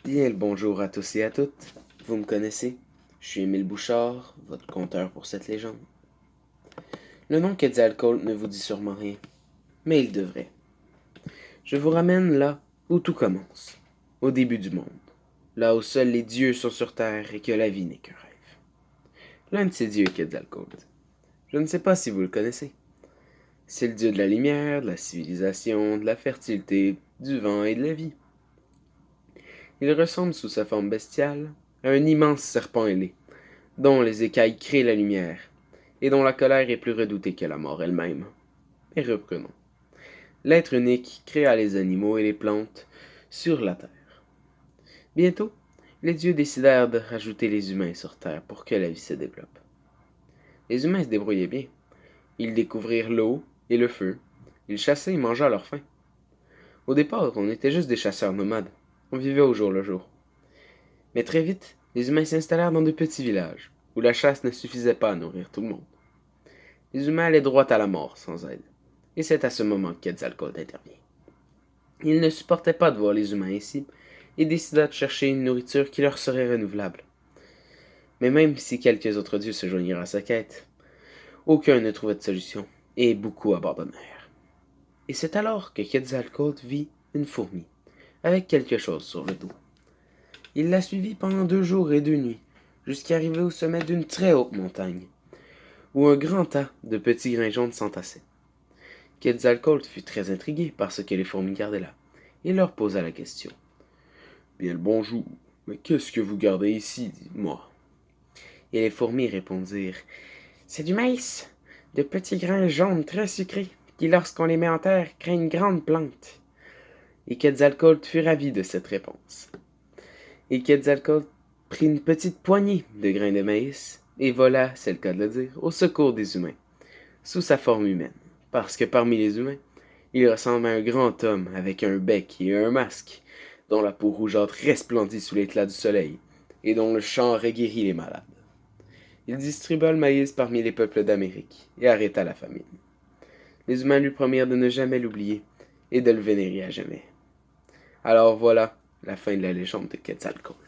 Bien le bonjour à tous et à toutes. Vous me connaissez? Je suis Émile Bouchard, votre conteur pour cette légende. Le nom Quetzalcoatl ne vous dit sûrement rien, mais il devrait. Je vous ramène là où tout commence, au début du monde, là où seuls les dieux sont sur terre et que la vie n'est qu'un rêve. L'un de ces dieux est Quetzalcoatl. Je ne sais pas si vous le connaissez. C'est le dieu de la lumière, de la civilisation, de la fertilité, du vent et de la vie. Il ressemble sous sa forme bestiale à un immense serpent ailé, dont les écailles créent la lumière, et dont la colère est plus redoutée que la mort elle-même. Mais reprenons. L'être unique créa les animaux et les plantes sur la terre. Bientôt, les dieux décidèrent de rajouter les humains sur terre pour que la vie se développe. Les humains se débrouillaient bien. Ils découvrirent l'eau et le feu. Ils chassaient et mangeaient à leur faim. Au départ, on était juste des chasseurs nomades. On vivait au jour le jour. Mais très vite, les humains s'installèrent dans de petits villages, où la chasse ne suffisait pas à nourrir tout le monde. Les humains allaient droit à la mort, sans aide. Et c'est à ce moment que Quetzalcoatl intervient. Il ne supportait pas de voir les humains ainsi, et décida de chercher une nourriture qui leur serait renouvelable. Mais même si quelques autres dieux se joignirent à sa quête, aucun ne trouvait de solution, et beaucoup abandonnèrent. Et c'est alors que Quetzalcoatl vit une fourmi, avec quelque chose sur le dos. Il la suivit pendant 2 jours et 2 nuits, jusqu'à arriver au sommet d'une très haute montagne, où un grand tas de petits grains jaunes s'entassaient. Quetzalcoatl fut très intrigué par ce que les fourmis gardaient là, et leur posa la question. Bien le bonjour, mais qu'est-ce que vous gardez ici, dites-moi? Et les fourmis répondirent. C'est du maïs, de petits grains jaunes très sucrés, qui lorsqu'on les met en terre créent une grande plante. Et Quetzalcoatl fut ravi de cette réponse. Et Quetzalcoatl prit une petite poignée de grains de maïs, et vola, c'est le cas de le dire, au secours des humains, sous sa forme humaine. Parce que parmi les humains, il ressemble à un grand homme avec un bec et un masque, dont la peau rougeâtre resplendit sous l'éclat du soleil, et dont le chant reguérit les malades. Il distribua le maïs parmi les peuples d'Amérique, et arrêta la famine. Les humains lui promirent de ne jamais l'oublier, et de le vénérer à jamais. Alors voilà la fin de la légende de Quetzalcoatl.